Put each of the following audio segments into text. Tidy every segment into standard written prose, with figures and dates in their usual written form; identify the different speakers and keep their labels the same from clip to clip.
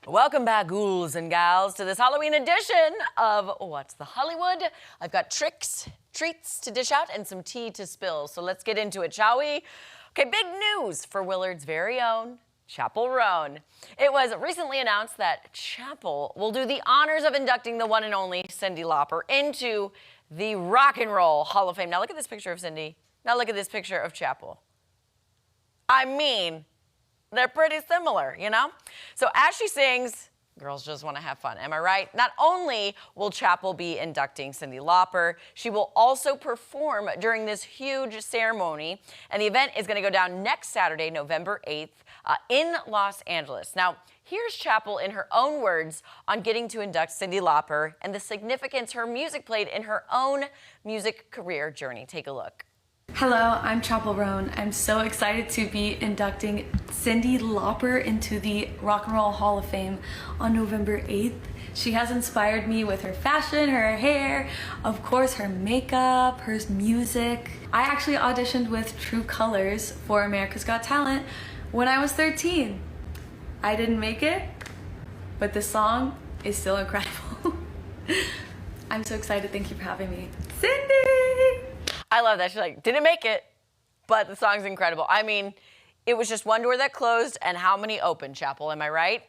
Speaker 1: Welcome back, ghouls and gals, to this Halloween edition of What's the Hollywood? I've got tricks, treats to dish out, and some tea to spill. So let's get into it, shall we? Okay, big news for Willard's very own Chappell Roan. It was recently announced that Chappell will do the honors of inducting the one and only Cyndi Lauper into the Rock and Roll Hall of Fame. Now look at this picture of Cyndi. Now look at this picture of Chappell. I mean, they're pretty similar, you know? So as she sings, girls just want to have fun, am I right? Not only will Chappell be inducting Cyndi Lauper, she will also perform during this huge ceremony, and the event is going to go down next Saturday, November 8th, in Los Angeles. Now, here's Chappell in her own words on getting to induct Cyndi Lauper and the significance her music played in her own music career journey. Take a look.
Speaker 2: Hello, I'm Chappell Roan. I'm so excited to be inducting Cyndi Lauper into the Rock and Roll Hall of Fame on November 8th. She has inspired me with her fashion, her hair, of course her makeup, her music. I actually auditioned with True Colors for America's Got Talent when I was 13. I didn't make it, but the song is still incredible. I'm so excited. Thank you for having me. Cyndi!
Speaker 1: I love that. She's like, didn't make it, but the song's incredible. I mean, it was just one door that closed and how many opened, Chappell, am I right?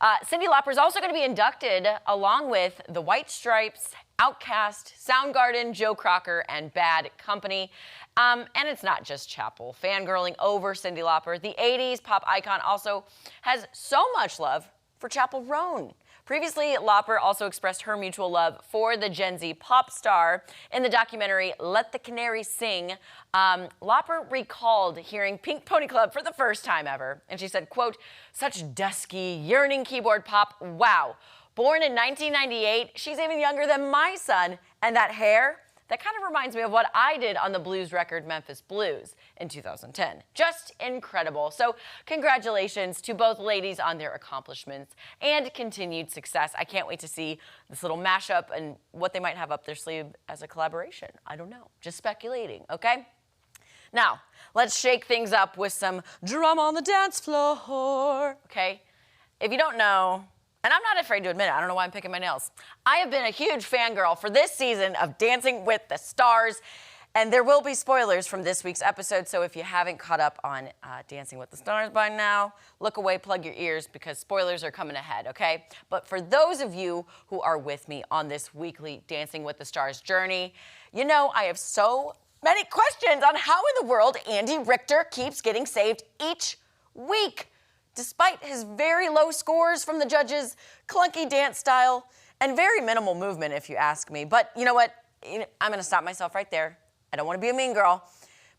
Speaker 1: Cyndi Lauper is also going to be inducted along with the White Stripes, Outkast, Soundgarden, Joe Cocker, and Bad Company. And it's not just Chappell fangirling over Cyndi Lauper. The 80s pop icon also has so much love for Chappell Roan. Previously, Lauper also expressed her mutual love for the Gen Z pop star. In the documentary Let the Canary Sing, Lauper recalled hearing Pink Pony Club for the first time ever. And she said, quote, "Such dusky, yearning keyboard pop, wow. Born in 1998, she's even younger than my son. And that hair, that kind of reminds me of what I did on the blues record Memphis Blues in 2010. Just incredible. So congratulations to both ladies on their accomplishments and continued success. I can't wait to see this little mashup and what they might have up their sleeve as a collaboration. I don't know. Just speculating, okay? Now, let's shake things up with some drama on the dance floor, okay? If you don't know, and I'm not afraid to admit it, I don't know why I'm picking my nails. I have been a huge fangirl for this season of Dancing with the Stars, and there will be spoilers from this week's episode, so if you haven't caught up on Dancing with the Stars by now, look away, plug your ears, because spoilers are coming ahead, okay? But for those of you who are with me on this weekly Dancing with the Stars journey, you know I have so many questions on how in the world Andy Richter keeps getting saved each week, despite his very low scores from the judges, clunky dance style, and very minimal movement, if you ask me. But you know what? I'm going to stop myself right there. I don't want to be a mean girl,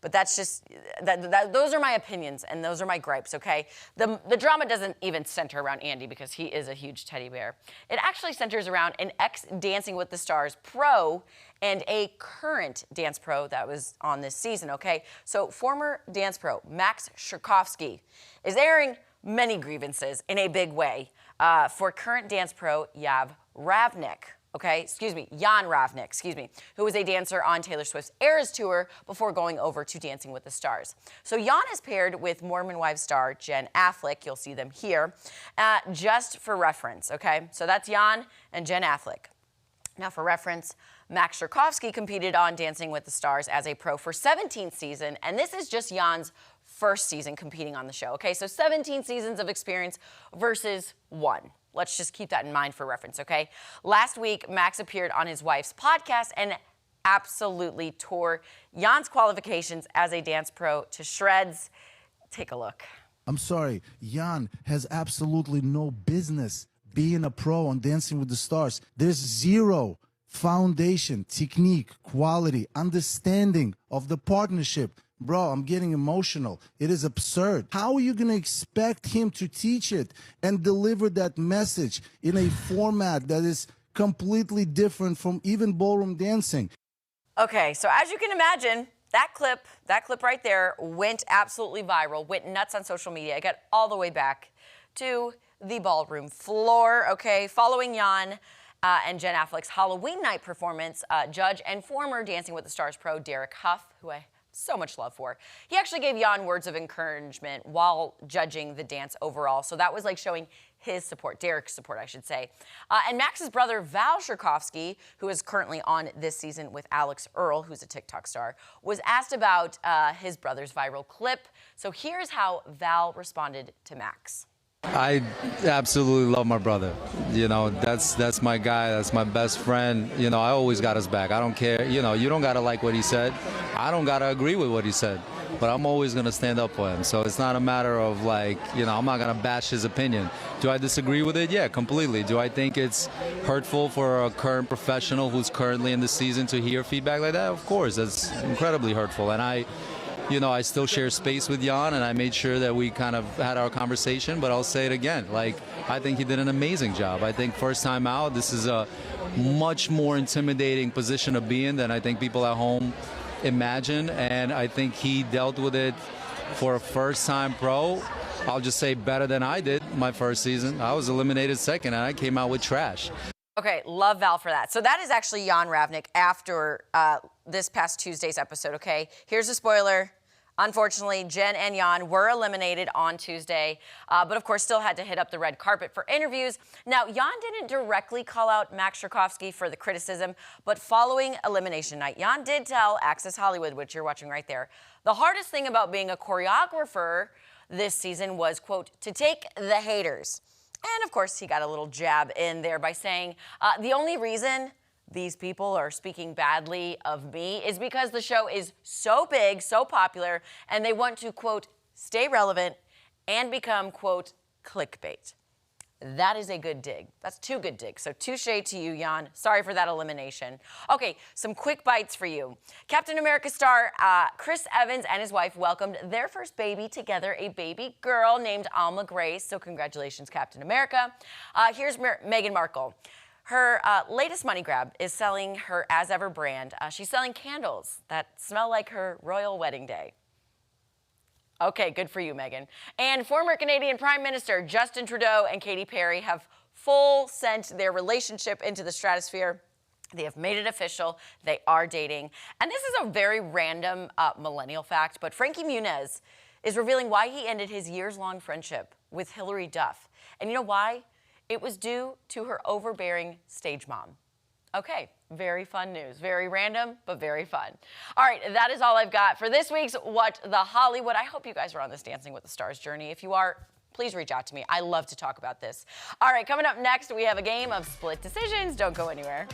Speaker 1: but that's just, those are my opinions, and those are my gripes, okay? The drama doesn't even center around Andy because he is a huge teddy bear. It actually centers around an ex-Dancing with the Stars pro and a current dance pro that was on this season, okay? So former dance pro Max Sherkovsky is airing many grievances in a big way for current dance pro Jan Ravnik, who was a dancer on Taylor Swift's Eras tour before going over to Dancing with the Stars. So Jan is paired with Mormon Wives star Jen Affleck. You'll see them here, just for reference, okay? So that's Jan and Jen Affleck. Now for reference, Max Sherkovsky competed on Dancing with the Stars as a pro for 17th season, and this is just Jan's first season competing on the show, okay? So 17 seasons of experience versus 1. Let's just keep that in mind for reference, okay? Last week, Max appeared on his wife's podcast and absolutely tore Jan's qualifications as a dance pro to shreds. Take a look.
Speaker 3: I'm sorry, Jan has absolutely no business being a pro on Dancing with the Stars. There's zero foundation, technique, quality, understanding of the partnership. Bro, I'm getting emotional. It is absurd. How are you going to expect him to teach it and deliver that message in a format that is completely different from even ballroom dancing?
Speaker 1: Okay, so as you can imagine, that clip right there went absolutely viral, went nuts on social media. It got all the way back to the ballroom floor, okay? Following Jan and Jen Affleck's Halloween night performance, judge and former Dancing with the Stars pro Derek Huff, who I so much love for. He actually gave Jan words of encouragement while judging the dance overall. So that was like showing his support, Derek's support, I should say. And Max's brother, Val Sherkovsky, who is currently on this season with Alex Earl, who's a TikTok star, was asked about his brother's viral clip. So here's how Val responded to Max.
Speaker 4: I absolutely love my brother. You know, that's my guy. That's my best friend. You know, I always got his back. I don't care. You know, you don't got to like what he said. I don't got to agree with what he said. But I'm always going to stand up for him. So it's not a matter of like, you know, I'm not going to bash his opinion. Do I disagree with it? Yeah, completely. Do I think it's hurtful for a current professional who's currently in the season to hear feedback like that? Of course, that's incredibly hurtful. And I still share space with Jan, and I made sure that we kind of had our conversation, but I'll say it again. Like, I think he did an amazing job. I think first time out, this is a much more intimidating position to be in than I think people at home imagine, and I think he dealt with it for a first-time pro. I'll just say better than I did my first season. I was eliminated second, and I came out with trash.
Speaker 1: Okay, love Val for that. So that is actually Jan Ravnik after this past Tuesday's episode, okay? Here's a spoiler. Unfortunately, Jen and Jan were eliminated on Tuesday, but of course still had to hit up the red carpet for interviews. Now, Jan didn't directly call out Max Sherkovsky for the criticism, but following elimination night, Jan did tell Access Hollywood, which you're watching right there, the hardest thing about being a choreographer this season was, quote, to take the haters. And of course, he got a little jab in there by saying, the only reason these people are speaking badly of me is because the show is so big, so popular, and they want to, quote, stay relevant and become, quote, clickbait. That is a good dig. That's two good digs. So touche to you, Jan. Sorry for that elimination. Okay, some quick bites for you. Captain America star Chris Evans and his wife welcomed their first baby together, a baby girl named Alma Grace. So congratulations, Captain America. Here's Meghan Markle. Her latest money grab is selling her As Ever brand. She's selling candles that smell like her royal wedding day. Okay, good for you, Meghan. And former Canadian Prime Minister Justin Trudeau and Katy Perry have full sent their relationship into the stratosphere. They have made it official. They are dating. And this is a very random millennial fact, but Frankie Muniz is revealing why he ended his years-long friendship with Hilary Duff. And you know why? It was due to her overbearing stage mom. Okay, very fun news. Very random, but very fun. All right, that is all I've got for this week's What the Hollywood. I hope you guys are on this Dancing with the Stars journey. If you are, please reach out to me. I love to talk about this. All right, coming up next, we have a game of split decisions. Don't go anywhere.